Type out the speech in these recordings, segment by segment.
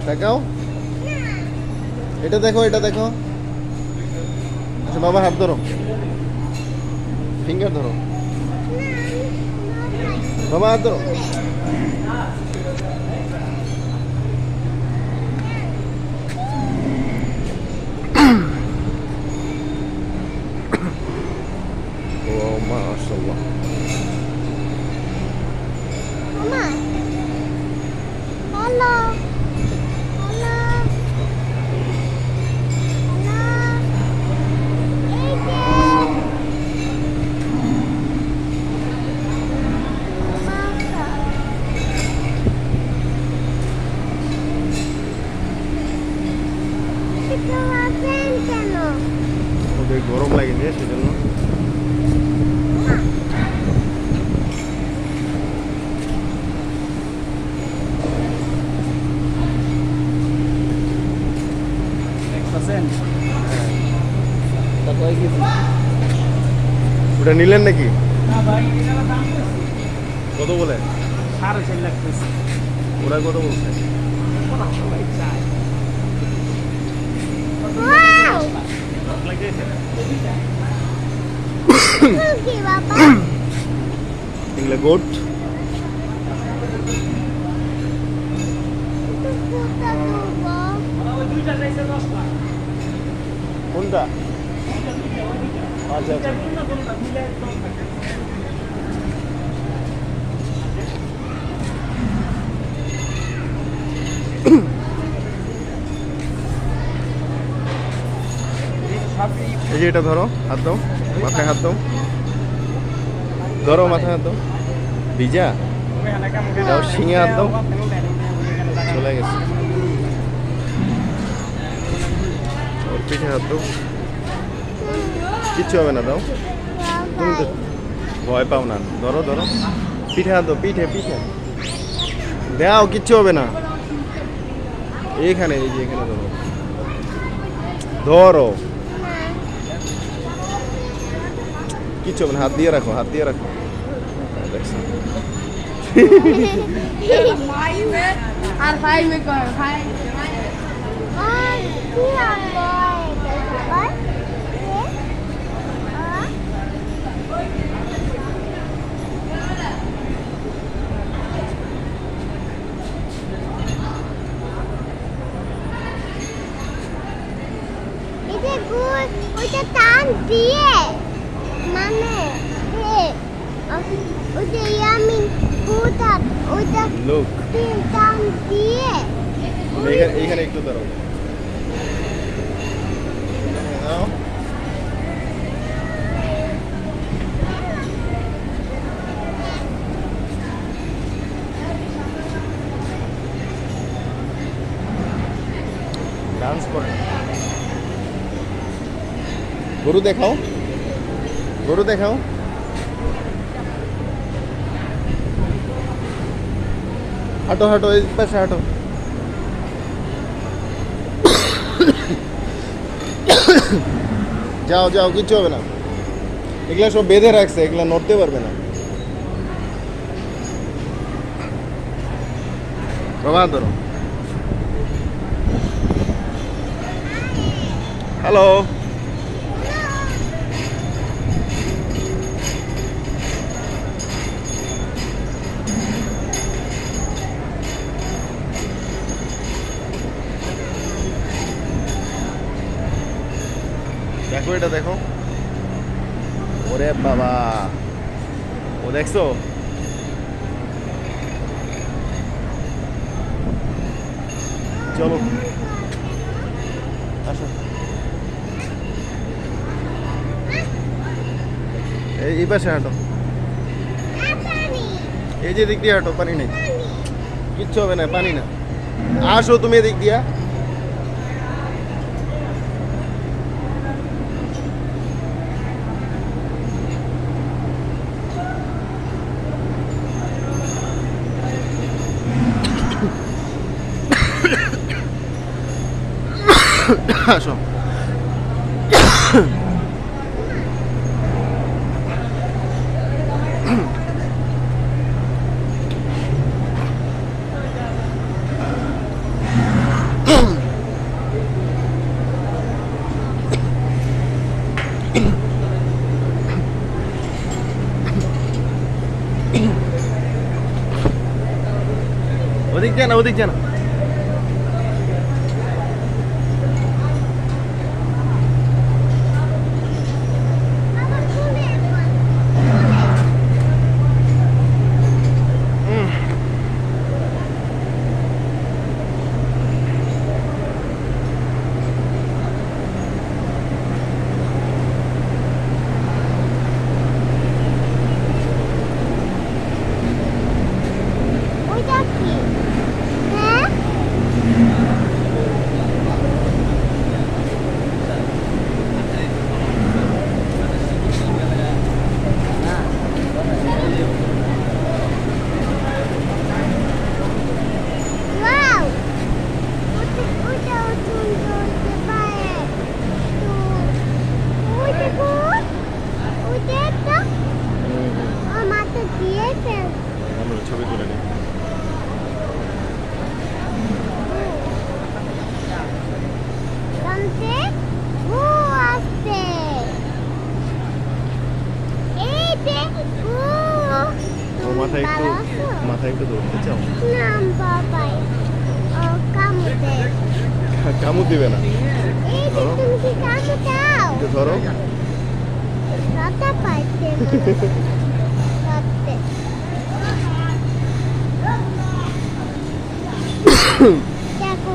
তাকাও, এটা দেখো, এটা দেখো। আচ্ছা বাবা হাত ধরো, ফিঙ্গার ধরো, বাবা হাত ধরো। ও মাশাআল্লাহ। Mama. Hello. Hello. Hello. Agent. Mama. Itu asen কেন? ওদের গরম লাগে যে সেজন্য। ওটা নিলেন নাকি? কত বলে? 4.5 লাখ পিস। ওরা কত বলছে? Wow. কি বাবা? এগুলা গোট। Itu কোথা তুলবো? ওই দুইটা চাইছে 10 লাখ। কোনটা? আচ্ছা আচ্ছা। কোনটা মিলে 10 লাখ। এই যে এটা ধরো, হাত দাও, মাথায় হাত দাও, ধরো মাথায় হাত দাও। ভিজা দাও, শিঙে হাত দাও, চলে গেছে। ওর পিঠে হাত দাও, কিচ্ছু হবে না, দাও। তুমি তো ভয় পাও না, ধরো ধরো, পিঠে হাত দাও, পিঠে পিঠে দাও, কিচ্ছু হবে না। এইখানে, এই যে এখানে ধরো, ধরো, কিচ্ছু হবে না, হাত দিয়ে রাখো, হাত দিয়ে রাখো। দেখছো? আর ভাই মে কর ভাই আর কি আনবো? বাবা? এটা গুড, ওইটা টান দিয়ে মানে ওইটা ইয়ামিন পুটা ওইটা লোক টান দিয়ে এইখানে একটু দাঁড়াও। দাও। ডান্স করে, গরু দেখাও, গরু দেখাও। হাঁটো হাঁটো, এই পাশে হাঁটো। যাও যাও, কিচ্ছু হবে না। এগুলা সব বেঁধে রাখছে, এগুলা নড়তে পারবে না। বাবা ধরো। হ্যালো, দেখো, এটা দেখো। ওরে বাবা, ও দেখছো? চলো আসো, এই পাশে হাঁটো, এই যে দিক দিয়ে হাঁটো, পানি নেই, কিচ্ছু হবে না, পানি না। আসো তুমি এদিক দিয়া। আসো। ওদিক যা না, ওদিক যা না। বাবা শুনে ওইটা কি হ্যাঁ ওয়াও ওইটা সুন্দর হতে পারে তো ওইটা কোন ওইটা একটা আমার মাথা দিয়ে ফেল আমরা ছবি তুলে নিই। কানতে ও আসছে এই দেখ ও মাথায় একটু ধরতে চাও? নাম বাবাই ও কামুতে কামড় দিবে না। এই যে তুমি কি কামু দাও একটু ধরো। রাতা পাইছে রাতে দেখো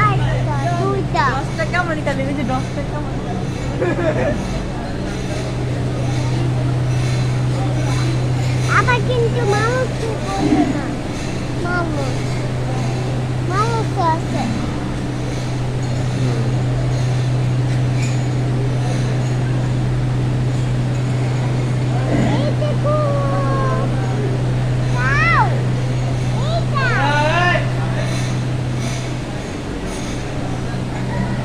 আইতা দুইটা 10 টাকা মনিকা দেবে যে 10 টাকা মনিকা আবার কিন্তু মানুষ বলবে না মানুষ আছে এই দেখো কাউ এইটা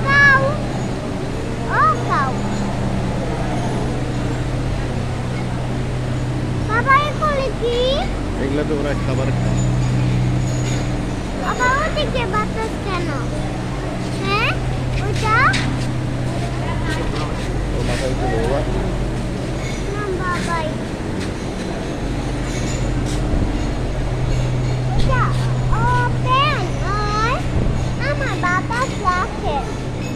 কাউ ও কাউ বাবা এগুলো কি এগুলা তো ওরা খাবার খায়। আবার ওদিকে বাতাস কেন হ্যাঁ ওইটা ও মাথায় একটু ধরবা। না বাবাই এটা ওপেন আর আমার বাতাস লাগে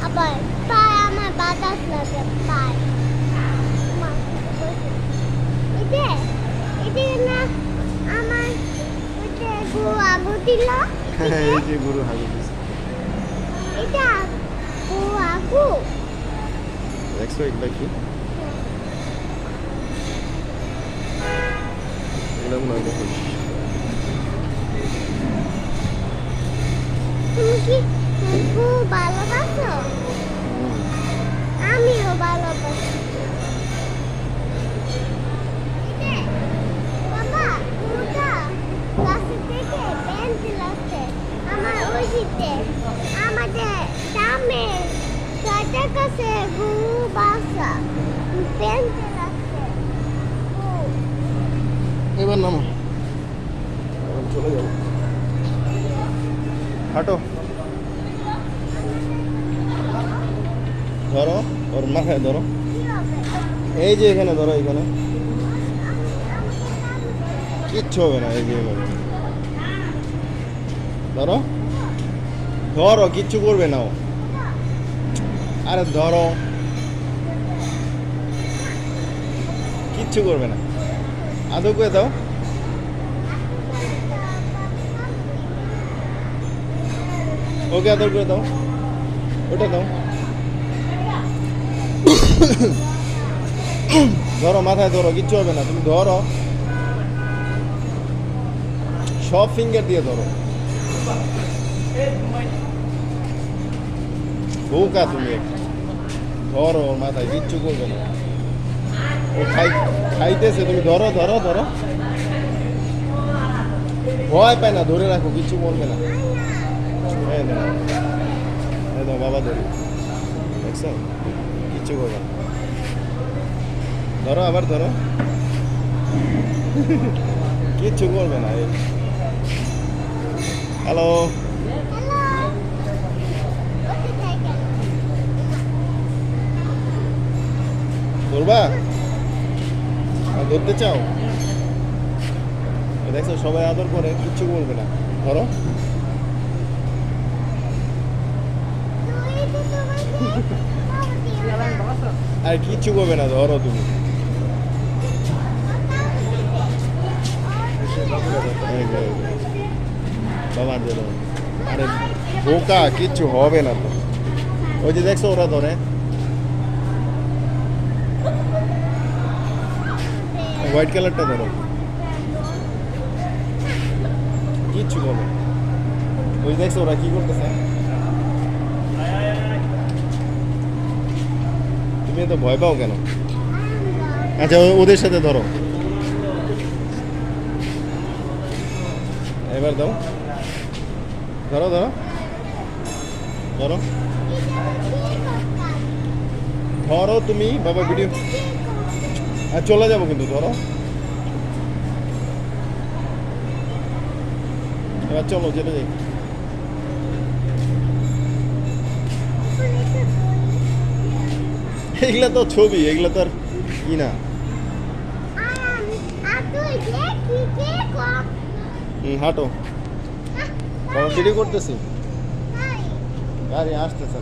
আবার পায় আমার বাতাস লাগে পায় এটা না আমার ওইটা আগু দিল এই যে গরু হাগু দিছে। এটা আগু দেখছো এগুলা কি? এগুলা মনে হয় মহিষ। তুমি কি খুব ভালোবাসো আমিও ভালোবাসি বাবা ওটা গাছের থেকে পেন্সিল আছে আমার ওইদিকে আমাদের সামনে ছয়টার কাছে গরু বাসা পেন্সিল আছে এবার নামো, এবার চলে যাবো। হাঁটো, ধরো ওর মাথায় ধরো। কি হবে এই যে এখানে ধরো, এখানে কিচ্ছু হবে না। এই যে এভাবে ধরো, ধরো, কিচ্ছু করবে না ও। আরে ধরো, কিচ্ছু করবে না। আদৌ করে দাও। ওকে আদর করে দাও, ওটা দাও। ধরো, মাথায় ধরো, কিচ্ছু হবে না। তুমি ধরো, সব ফিঙ্গার দিয়ে ধরো। বোকা তুমি, ধরো ওর মাথায়, কিচ্ছু করবে না। ও খাইতেছে, তুমি ধরো ধরো ধরো। ভয় পায় না, ধরে রাখো, কিচ্ছু বলবে না। এই দাও, এই দাও, বাবা ধরি, দেখছো, কিচ্ছু করবে না। ধরো, আবার ধরো, কিচ্ছু করবে না। হ্যালো, হ্যালো ওকে থেকে ধরবা? আর ধরতে চাও? দেখছো সবাই আদর করে, কিচ্ছু বলবে না। ধরো তুই তো তোমাকে আর কিচ্ছু করবে না, ধরো তুমি। এই যে, বাবা দিল। আরে বোকা, কিচ্ছু হবে না তো। ওই যে দেখছো ওরা ধরে, হোয়াইট কালারটা ধরো, কিচ্ছু করবে না। ওই দেখছো ওরা কি করতেছে। তুমি এত ভয় পাও কেন? আচ্ছা ওদের সাথে ধরো, এবার দাও, ধরো ধরো ধরো ধরো তুমি, বাবা ভিডিও আর চলে যাবো কিন্তু, ধরো এবার চলো যেতে যাই। এগুলা তো ছবি, এগুলা তো আর ই না। হাঁটো, বাবা ভিডিও করতেছি, গাড়ি আসতেছে।